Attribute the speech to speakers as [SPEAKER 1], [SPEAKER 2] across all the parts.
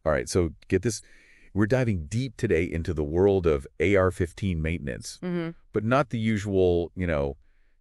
[SPEAKER 1] All right, so get this. We're diving deep today into the world of AR-15 maintenance, but not the usual,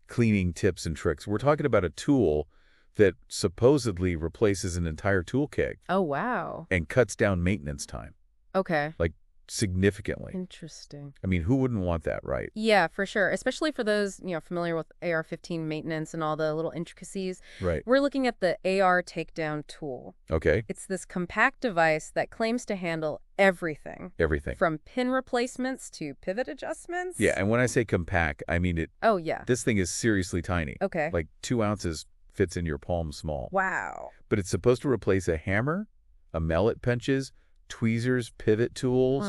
[SPEAKER 1] cleaning tips and tricks. We're talking about a tool that supposedly replaces an entire toolkit
[SPEAKER 2] Oh, wow.
[SPEAKER 1] and cuts down maintenance time,
[SPEAKER 2] Okay.
[SPEAKER 1] like significantly.
[SPEAKER 2] Interesting.
[SPEAKER 1] I mean, who wouldn't want that, right?
[SPEAKER 2] Yeah, for sure. Especially for those, familiar with AR-15 maintenance and all the little intricacies.
[SPEAKER 1] Right.
[SPEAKER 2] We're looking at the AR-Takedown Tool.
[SPEAKER 1] Okay.
[SPEAKER 2] It's this compact device that claims to handle everything.
[SPEAKER 1] Everything.
[SPEAKER 2] From pin replacements to pivot adjustments.
[SPEAKER 1] Yeah, and when I say compact, I mean it.
[SPEAKER 2] Oh, yeah.
[SPEAKER 1] This thing is seriously tiny.
[SPEAKER 2] Okay.
[SPEAKER 1] Like 2 ounces fits in your palm small.
[SPEAKER 2] Wow.
[SPEAKER 1] But it's supposed to replace a hammer, a mallet punches, tweezers, pivot tools,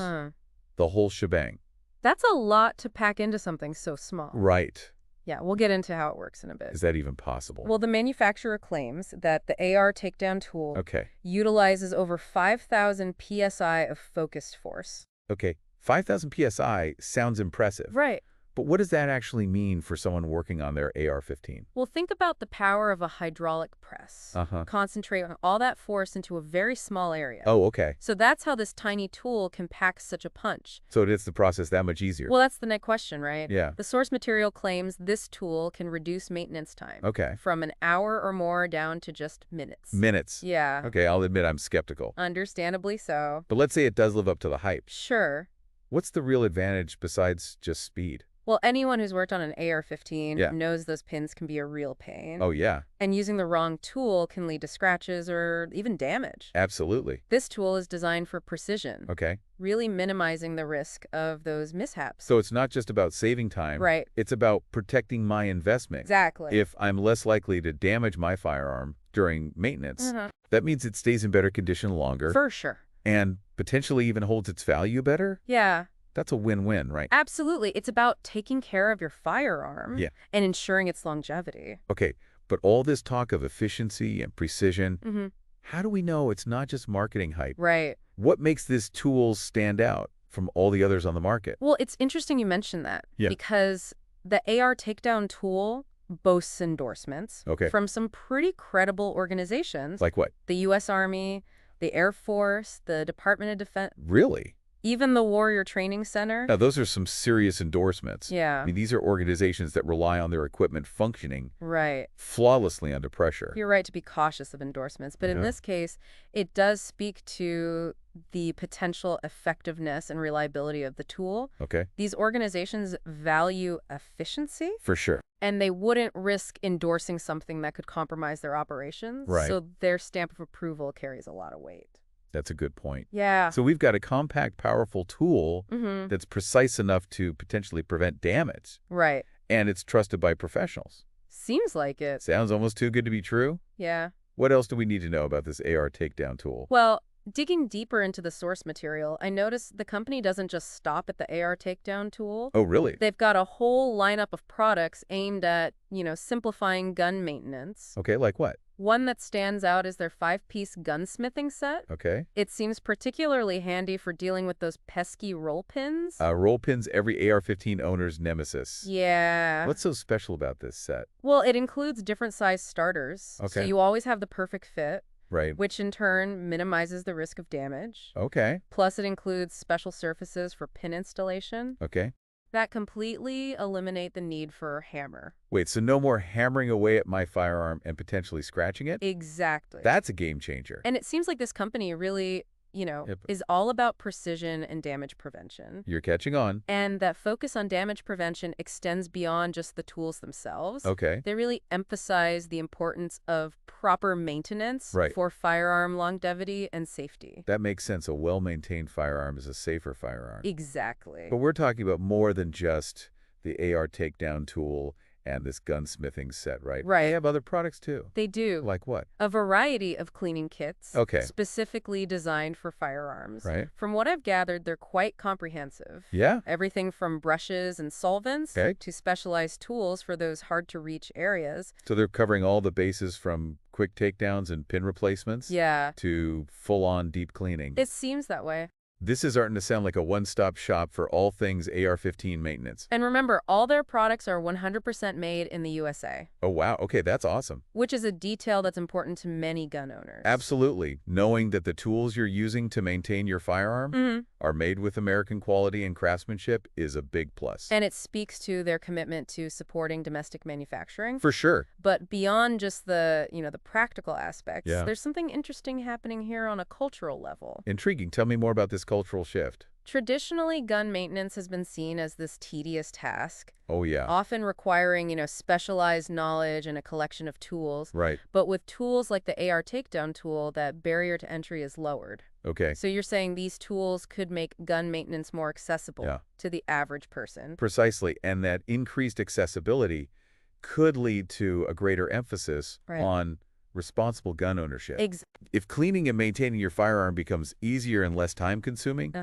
[SPEAKER 1] the whole shebang.
[SPEAKER 2] That's a lot to pack into something so small.
[SPEAKER 1] Right.
[SPEAKER 2] Yeah, we'll get into how it works in a bit.
[SPEAKER 1] Is that even possible?
[SPEAKER 2] Well, the manufacturer claims that the AR-Takedown Tool
[SPEAKER 1] Okay.
[SPEAKER 2] utilizes over 5,000 psi of focused force.
[SPEAKER 1] Okay. 5,000 psi sounds impressive.
[SPEAKER 2] Right.
[SPEAKER 1] But what does that actually mean for someone working on their AR-15?
[SPEAKER 2] Well, think about the power of a hydraulic press. Concentrate all that force into a very small area.
[SPEAKER 1] Oh, okay.
[SPEAKER 2] So that's how this tiny tool can pack such a punch.
[SPEAKER 1] So it is the process that much easier.
[SPEAKER 2] Well, that's the next question, right?
[SPEAKER 1] Yeah.
[SPEAKER 2] The source material claims this tool can reduce maintenance time.
[SPEAKER 1] Okay.
[SPEAKER 2] From an hour or more down to just minutes.
[SPEAKER 1] Minutes.
[SPEAKER 2] Yeah.
[SPEAKER 1] Okay, I'll admit I'm skeptical.
[SPEAKER 2] Understandably so.
[SPEAKER 1] But let's say it does live up to the hype.
[SPEAKER 2] Sure.
[SPEAKER 1] What's the real advantage besides just speed?
[SPEAKER 2] Well, anyone who's worked on an AR-15
[SPEAKER 1] Yeah.
[SPEAKER 2] knows those pins can be a real pain.
[SPEAKER 1] Oh, yeah.
[SPEAKER 2] And using the wrong tool can lead to scratches or even damage.
[SPEAKER 1] Absolutely.
[SPEAKER 2] This tool is designed for precision,
[SPEAKER 1] Okay.
[SPEAKER 2] really minimizing the risk of those mishaps.
[SPEAKER 1] So it's not just about saving time.
[SPEAKER 2] Right.
[SPEAKER 1] It's about protecting my investment.
[SPEAKER 2] Exactly.
[SPEAKER 1] If I'm less likely to damage my firearm during maintenance, that means it stays in better condition longer.
[SPEAKER 2] For sure.
[SPEAKER 1] And potentially even holds its value better.
[SPEAKER 2] Yeah.
[SPEAKER 1] That's a win-win, right?
[SPEAKER 2] Absolutely. It's about taking care of your firearm
[SPEAKER 1] Yeah.
[SPEAKER 2] and ensuring its longevity.
[SPEAKER 1] Okay, but all this talk of efficiency and precision, how do we know it's not just marketing hype?
[SPEAKER 2] Right.
[SPEAKER 1] What makes this tool stand out from all the others on the market?
[SPEAKER 2] Well, it's interesting you mentioned that.
[SPEAKER 1] Yeah.
[SPEAKER 2] Because the AR-Takedown Tool boasts endorsements from some pretty credible organizations.
[SPEAKER 1] Like what?
[SPEAKER 2] The U.S. Army, the Air Force, the Department of Defense.
[SPEAKER 1] Really?
[SPEAKER 2] Even the Warrior Training Center.
[SPEAKER 1] Now, those are some serious endorsements.
[SPEAKER 2] Yeah.
[SPEAKER 1] I mean, these are organizations that rely on their equipment functioning flawlessly under pressure.
[SPEAKER 2] You're right to be cautious of endorsements, but in this case, it does speak to the potential effectiveness and reliability of the tool.
[SPEAKER 1] Okay.
[SPEAKER 2] These organizations value efficiency.
[SPEAKER 1] For sure.
[SPEAKER 2] And they wouldn't risk endorsing something that could compromise their operations.
[SPEAKER 1] Right.
[SPEAKER 2] So their stamp of approval carries a lot of weight.
[SPEAKER 1] That's a good point.
[SPEAKER 2] Yeah.
[SPEAKER 1] So we've got a compact, powerful tool that's precise enough to potentially prevent damage.
[SPEAKER 2] Right.
[SPEAKER 1] And it's trusted by professionals.
[SPEAKER 2] Seems like it.
[SPEAKER 1] Sounds almost too good to be true.
[SPEAKER 2] Yeah.
[SPEAKER 1] What else do we need to know about this AR-Takedown tool?
[SPEAKER 2] Well, digging deeper into the source material, I noticed the company doesn't just stop at the AR-Takedown Tool.
[SPEAKER 1] Oh, really?
[SPEAKER 2] They've got a whole lineup of products aimed at, simplifying gun maintenance.
[SPEAKER 1] Okay, like what?
[SPEAKER 2] One that stands out is their 5-piece gunsmithing set.
[SPEAKER 1] Okay.
[SPEAKER 2] It seems particularly handy for dealing with those pesky roll pins.
[SPEAKER 1] Roll pins, every AR-15 owner's nemesis.
[SPEAKER 2] Yeah.
[SPEAKER 1] What's so special about this set?
[SPEAKER 2] Well, it includes different size starters.
[SPEAKER 1] Okay.
[SPEAKER 2] So you always have the perfect fit.
[SPEAKER 1] Right.
[SPEAKER 2] Which in turn minimizes the risk of damage.
[SPEAKER 1] Okay.
[SPEAKER 2] Plus it includes special surfaces for pin installation.
[SPEAKER 1] Okay.
[SPEAKER 2] That completely eliminate the need for a hammer.
[SPEAKER 1] Wait, so no more hammering away at my firearm and potentially scratching it?
[SPEAKER 2] Exactly.
[SPEAKER 1] That's a game changer.
[SPEAKER 2] And it seems like this company really, is all about precision and damage prevention.
[SPEAKER 1] You're catching on.
[SPEAKER 2] And that focus on damage prevention extends beyond just the tools themselves.
[SPEAKER 1] Okay.
[SPEAKER 2] They really emphasize the importance of proper maintenance for firearm longevity and safety.
[SPEAKER 1] That makes sense. A well-maintained firearm is a safer firearm.
[SPEAKER 2] Exactly.
[SPEAKER 1] But we're talking about more than just the AR-Takedown tool and this gunsmithing set, right?
[SPEAKER 2] Right.
[SPEAKER 1] They have other products too.
[SPEAKER 2] They do.
[SPEAKER 1] Like what?
[SPEAKER 2] A variety of cleaning kits.
[SPEAKER 1] Okay.
[SPEAKER 2] Specifically designed for firearms.
[SPEAKER 1] Right.
[SPEAKER 2] From what I've gathered, they're quite comprehensive.
[SPEAKER 1] Yeah.
[SPEAKER 2] Everything from brushes and solvents to specialized tools for those hard-to-reach areas.
[SPEAKER 1] So they're covering all the bases from quick takedowns and pin replacements
[SPEAKER 2] to
[SPEAKER 1] full-on deep cleaning.
[SPEAKER 2] It seems that way.
[SPEAKER 1] This is starting to sound like a one-stop shop for all things AR-15 maintenance.
[SPEAKER 2] And remember, all their products are 100% made in the USA,
[SPEAKER 1] Oh, wow. Okay, that's awesome.
[SPEAKER 2] which is a detail that's important to many gun owners.
[SPEAKER 1] Absolutely. Knowing that the tools you're using to maintain your firearm are made with American quality and craftsmanship is a big plus.
[SPEAKER 2] And it speaks to their commitment to supporting domestic manufacturing.
[SPEAKER 1] For sure.
[SPEAKER 2] But beyond just the practical aspects,
[SPEAKER 1] Yeah.
[SPEAKER 2] there's something interesting happening here on a cultural level.
[SPEAKER 1] Intriguing. Tell me more about this cultural shift.
[SPEAKER 2] Traditionally, gun maintenance has been seen as this tedious task,
[SPEAKER 1] Oh, yeah.
[SPEAKER 2] often requiring, specialized knowledge and a collection of tools.
[SPEAKER 1] Right.
[SPEAKER 2] But with tools like the AR-Takedown tool, that barrier to entry is lowered.
[SPEAKER 1] Okay.
[SPEAKER 2] So you're saying these tools could make gun maintenance more accessible to the average person.
[SPEAKER 1] Precisely. And that increased accessibility could lead to a greater emphasis on responsible gun ownership. If cleaning and maintaining your firearm becomes easier and less time-consuming,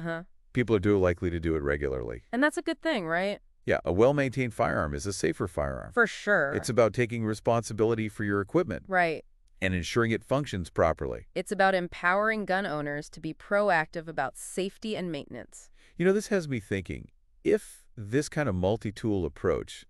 [SPEAKER 1] people are likely to do it regularly.
[SPEAKER 2] And that's a good thing, right?
[SPEAKER 1] Yeah, a well-maintained firearm is a safer firearm.
[SPEAKER 2] For sure.
[SPEAKER 1] It's about taking responsibility for your equipment.
[SPEAKER 2] Right.
[SPEAKER 1] And ensuring it functions properly.
[SPEAKER 2] It's about empowering gun owners to be proactive about safety and maintenance.
[SPEAKER 1] This has me thinking, if this kind of multi-tool approach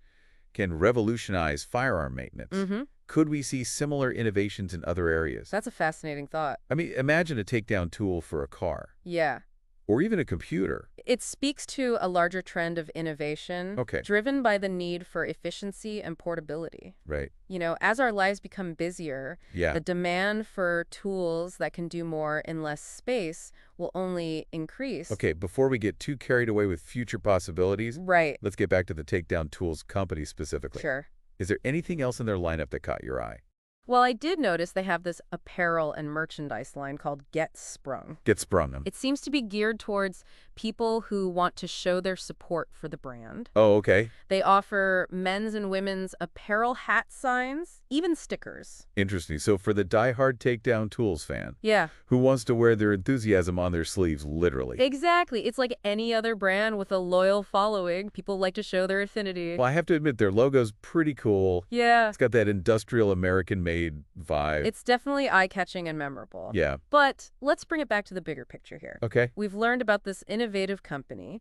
[SPEAKER 1] can revolutionize firearm maintenance, could we see similar innovations in other areas?
[SPEAKER 2] That's a fascinating thought.
[SPEAKER 1] I mean, imagine a takedown tool for a car.
[SPEAKER 2] Yeah.
[SPEAKER 1] Or even a computer.
[SPEAKER 2] It speaks to a larger trend of innovation driven by the need for efficiency and portability.
[SPEAKER 1] Right.
[SPEAKER 2] As our lives become busier, the demand for tools that can do more in less space will only increase.
[SPEAKER 1] Okay, before we get too carried away with future possibilities, let's get back to the Takedown Tools company specifically.
[SPEAKER 2] Sure.
[SPEAKER 1] Is there anything else in their lineup that caught your eye?
[SPEAKER 2] Well, I did notice they have this apparel and merchandise line called Get Sprung.
[SPEAKER 1] Get Sprung.
[SPEAKER 2] It seems to be geared towards people who want to show their support for the brand.
[SPEAKER 1] Oh, okay.
[SPEAKER 2] They offer men's and women's apparel hat signs, even stickers.
[SPEAKER 1] Interesting. So for the diehard Takedown Tools fan,
[SPEAKER 2] yeah,
[SPEAKER 1] who wants to wear their enthusiasm on their sleeves, literally.
[SPEAKER 2] Exactly. It's like any other brand with a loyal following. People like to show their affinity.
[SPEAKER 1] Well, I have to admit, their logo's pretty cool.
[SPEAKER 2] Yeah.
[SPEAKER 1] It's got that industrial American-made vibe.
[SPEAKER 2] It's definitely eye-catching and memorable.
[SPEAKER 1] Yeah.
[SPEAKER 2] But let's bring it back to the bigger picture here.
[SPEAKER 1] Okay.
[SPEAKER 2] We've learned about this innovative company,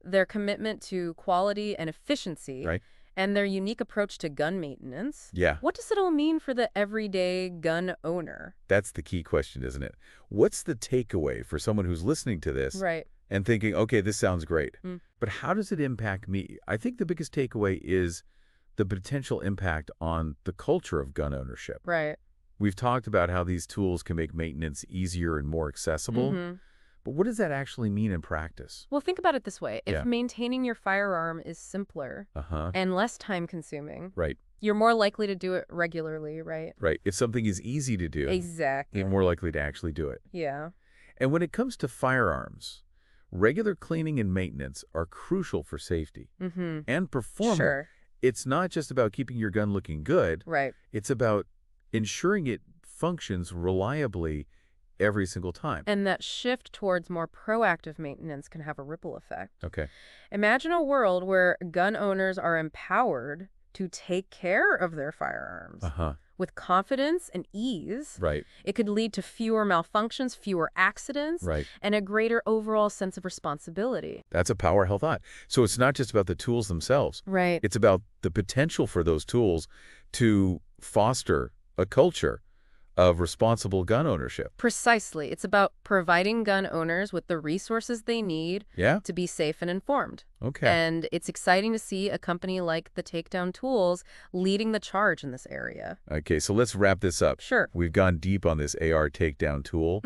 [SPEAKER 2] their commitment to quality and efficiency, and their unique approach to gun maintenance.
[SPEAKER 1] Yeah.
[SPEAKER 2] What does it all mean for the everyday gun owner?
[SPEAKER 1] That's the key question, isn't it? What's the takeaway for someone who's listening to this and thinking, okay, this sounds great, but how does it impact me? I think the biggest takeaway is the potential impact on the culture of gun ownership.
[SPEAKER 2] Right.
[SPEAKER 1] We've talked about how these tools can make maintenance easier and more accessible. But what does that actually mean in practice?
[SPEAKER 2] Well, think about it this way. If maintaining your firearm is simpler and less time-consuming, you're more likely to do it regularly, right?
[SPEAKER 1] Right. If something is easy to do, you're more likely to actually do it.
[SPEAKER 2] Yeah.
[SPEAKER 1] And when it comes to firearms, regular cleaning and maintenance are crucial for safety and performance.
[SPEAKER 2] Sure.
[SPEAKER 1] It's not just about keeping your gun looking good.
[SPEAKER 2] Right.
[SPEAKER 1] It's about ensuring it functions reliably every single time.
[SPEAKER 2] And that shift towards more proactive maintenance can have a ripple effect.
[SPEAKER 1] Okay.
[SPEAKER 2] Imagine a world where gun owners are empowered to take care of their firearms with confidence and ease.
[SPEAKER 1] Right.
[SPEAKER 2] It could lead to fewer malfunctions, fewer accidents, and a greater overall sense of responsibility.
[SPEAKER 1] That's a powerful thought. So it's not just about the tools themselves.
[SPEAKER 2] Right.
[SPEAKER 1] It's about the potential for those tools to foster a culture of responsible gun ownership.
[SPEAKER 2] Precisely. It's about providing gun owners with the resources they need to be safe and informed.
[SPEAKER 1] Okay.
[SPEAKER 2] And it's exciting to see a company like the Takedown Tools leading the charge in this area.
[SPEAKER 1] Okay, so let's wrap this up.
[SPEAKER 2] Sure.
[SPEAKER 1] We've gone deep on this AR Takedown tool,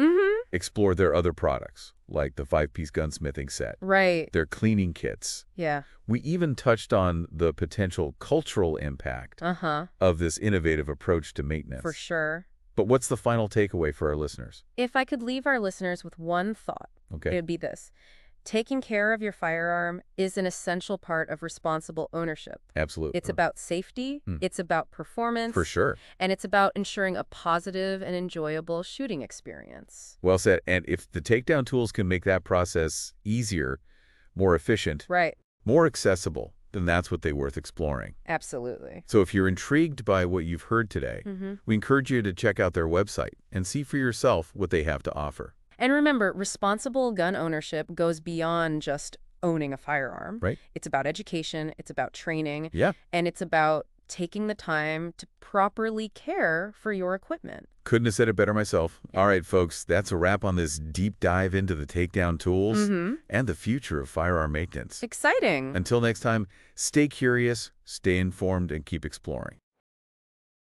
[SPEAKER 1] explored their other products, like the 5-piece gunsmithing set.
[SPEAKER 2] Right.
[SPEAKER 1] Their cleaning kits.
[SPEAKER 2] Yeah.
[SPEAKER 1] We even touched on the potential cultural impact of this innovative approach to maintenance.
[SPEAKER 2] For sure.
[SPEAKER 1] But what's the final takeaway for our listeners?
[SPEAKER 2] If I could leave our listeners with one thought, it would be this. Taking care of your firearm is an essential part of responsible ownership.
[SPEAKER 1] Absolutely.
[SPEAKER 2] It's about safety, it's about performance.
[SPEAKER 1] For sure.
[SPEAKER 2] And it's about ensuring a positive and enjoyable shooting experience.
[SPEAKER 1] Well said. And if the takedown tools can make that process easier, more efficient, more accessible, then that's what they're worth exploring.
[SPEAKER 2] Absolutely.
[SPEAKER 1] So if you're intrigued by what you've heard today, we encourage you to check out their website and see for yourself what they have to offer.
[SPEAKER 2] And remember, responsible gun ownership goes beyond just owning a firearm.
[SPEAKER 1] Right?
[SPEAKER 2] It's about education, it's about training,
[SPEAKER 1] Yeah.
[SPEAKER 2] and it's about taking the time to properly care for your equipment.
[SPEAKER 1] Couldn't have said it better myself.
[SPEAKER 2] Yeah.
[SPEAKER 1] All right, folks, that's a wrap on this deep dive into the takedown tools and the future of firearm maintenance.
[SPEAKER 2] Exciting.
[SPEAKER 1] Until next time, stay curious, stay informed, and keep exploring.